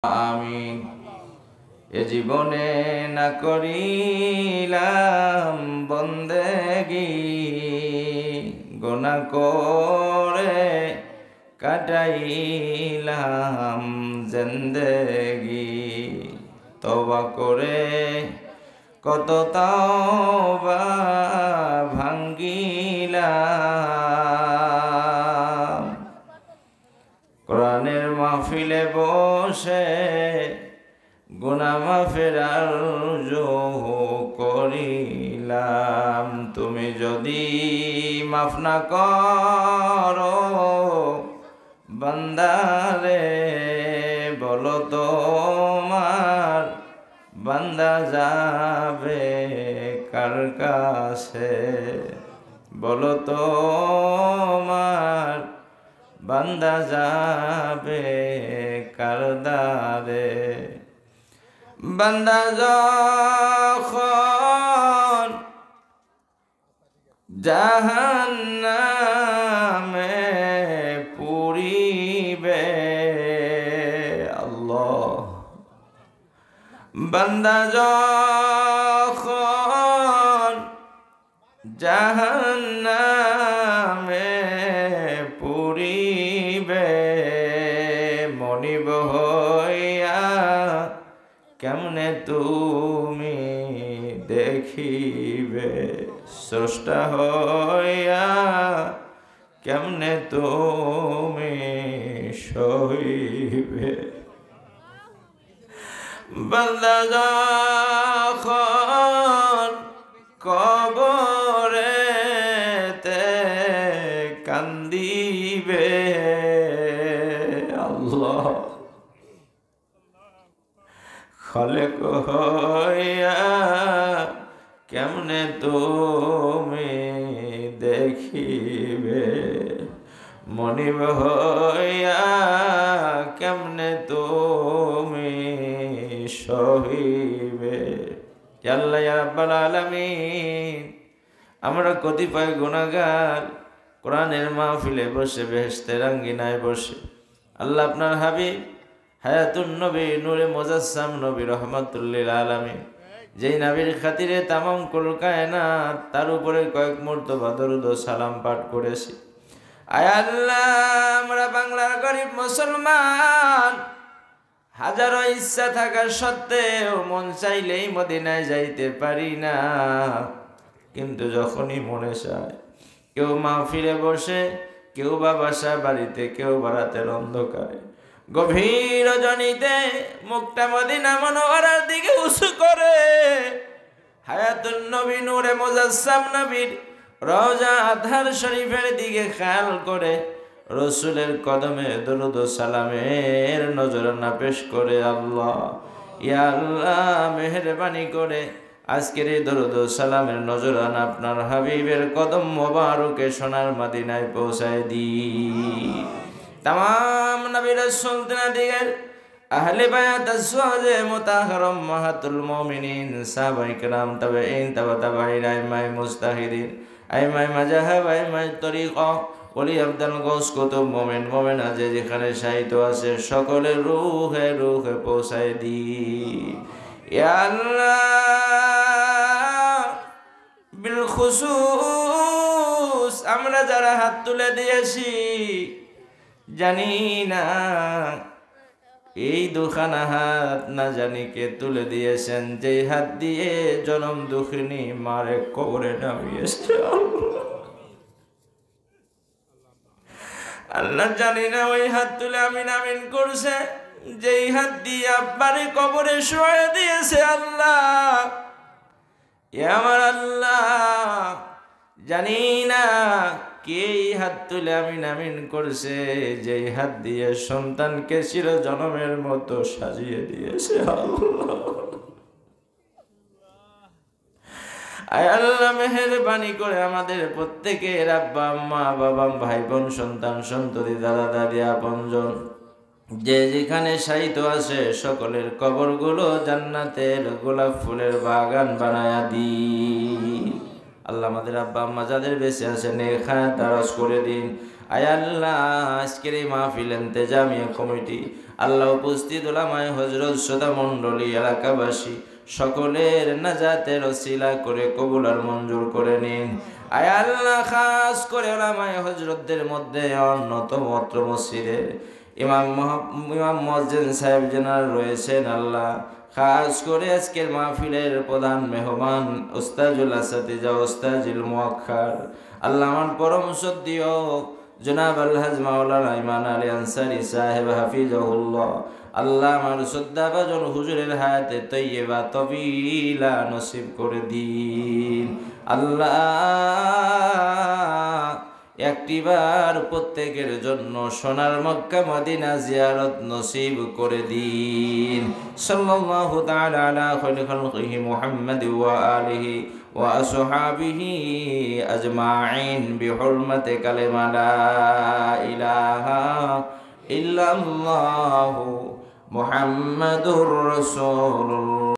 আমিন। এ জীবনে না করিলাম বন্দেগি, গুনাহ করে কাটাইলাম জিন্দেগি। তওবা করে কত তওবা ভাঙ্গিলাম, কোরআনের মাহফিলে বসে গুনাহ মাফের আরজু করিলাম। তুমি যদি মাফ না করো বান্দারে, বলো তোমার বান্দা যাবে কার কাছে? বলো তোমার বান্দা যাবে কার দ্বারে? বান্দা যখন জাহান্নামে পুরিবে, আল্লাহ, বান্দা যখন জাহান্নামে পুরিবে, মনিব হইয়া কেমনে তুমি দেখিবে? স্রষ্টা হইয়া কেমনে তুমি সহিবে? বান্দা যখন কবরেতে কান্দিবে, আল্লাহ, খালেক হইয়া কেমনে তুমি দেখিবে? মনিব হইয়া কেমনে তুমি সহিবে? আল্লাহ ইয়া রাব্বাল আলামিন, আমরা কতিপয় গুনাহগার কোরআনের মাহফিলে বসে বেহেশতের আঙ্গিনায় বসে আল্লাহ আপনার হাবিব হায়াতুন নবী নূরে মুজাসসাম নবী রহমাতুল লিল আলামিন, যেই নবীর খাতিরে তামাম কুল কায়নাত তার উপরে কয়েক মুর্তবা দরুদ ও সালাম পাঠ করেছি। আয় আল্লাহ, আমরা বাংলার গরিব মুসলমান, হাজারো ইচ্ছা থাকা সত্ত্বেও মন চাইলেই মদিনায় যাইতে পারি না। কিন্তু যখনই মনে চায়, কেউ মাহফিলে বসে, কেউ বা বাসা বাড়িতে, কেউ বারাতের অন্ধকারে, গভীর রজনীতে মুখটা মদিনা মুনওয়ারার দিকে উঁচু করে হায়াতুন নবী নূরে মুজাসসাম নবীর রওজা আতহার শরীফের দিকে খেয়াল করে রসুলের কদমে দরুদ ও সালামের নজরানা পেশ করে, আল্লাহ, ইয়া আল্লাহ, মেহেরবানি করে আজকের এই দরুদ ও সালামের নজরানা আপনার হাবিবের কদম মোবারকে সোনার মদিনায় পৌঁছায় দি। तमाम नबी रसूल दिगर अहले बायात अज़वाजे मुताहहरा उम्महातुल मोमिनीन सहाबाए किराम तबईन तबईन आइम्माए मुजतहिदीन आइम्माए मज़हब आइम्माए तरीक़ा ওলি আব্দুল গৌস কুতুব মোমেন মোমেনা যে যেখানে শায়িত আছে সকলের রূহে রূহে পৌঁছায় দি। ইয়া আল্লাহ, বিল খুসুস আমরা যারা হাত তুলে দিয়েছি, জানি না এই দুখানা হাত না জানি কে তুলে দিয়েছেন, যে হাত দিয়ে জনম দুঃখিনী মারে কবরে নামিয়েছে। আল্লাহ, জানি না ওই হাত তুলে আমিন আমিন করছে, যেই হাত দিয়ে আব্বারে কবরে শোয়া দিয়েছে। আল্লাহ, আমার আল্লাহ, জানি না কে হাত তুলে আমিন আমিন করছে, যেই হাত দিয়ে সন্তানকে চির জনমের মতো সাজিয়ে দিয়েছে। আয় আল্লাহ, মেহেরবানি করে আমাদের প্রত্যেকের আব্বা আম্মা বাবা ভাই বোন সন্তান সন্ততি দাদা দাদি আপনজন যে যেখানে শায়িত আছে সকলের কবরগুলো জান্নাতের গোলাপ ফুলের বাগান বানায়া দিন। আল্লাহ, আমাদের আব্বা আম্মা যাদের বেঁচে আছে নেক হায়াত দারাজ করে দিন। আয় আল্লাহ আজকের এই মাহফিল ইন্তেজামিয়া কমিটি আল্লাহ উপস্থিত ওলামায়ে হযরত শ্রোতা মণ্ডলী এলাকাবাসী সকলের নাজাতের ওসিলা করে কবুল আর মঞ্জুর করে নিন। আয় আল্লাহ খাস করে ওলামায়ে হযরতদের মধ্যে অন্যতম অত্র মসজিদের ইমাম মুয়াজ্জিন সাহেব জেনারেল রয়েছেন আল্লাহ, খাস করে আজকের মাহফিলের প্রধান মেহমান উস্তাজুল আসাতিজা উস্তাজুল মুআক্খার আল্লাহ আমার পরম শ্রদ্ধেয় জনাব আলহাজ মাওলানা ইমান আলী আনসারী সাহেব হাফিজাহুল্লাহ আল্লাহ আমার শ্রদ্ধাভাজন হুজুরের হায়াতে তৈয়বা তবিলা নসিব করে দিন। আল্লাহ একটিবার প্রত্যেকের জন্য সোনার মক্কা মদিনা জিয়ারত নসিব করে দিন। সাল্লাল্লাহু তাআলা আলা খায়রি খালকিহি মুহাম্মাদ ওয়া আলিহি ওয়া আসহাবিহি আজমাইন বিহুরমাতি কালিমা লা ইলাহা ইল্লাল্লাহু মুহাম্মাদুর রাসূলুল্লাহ।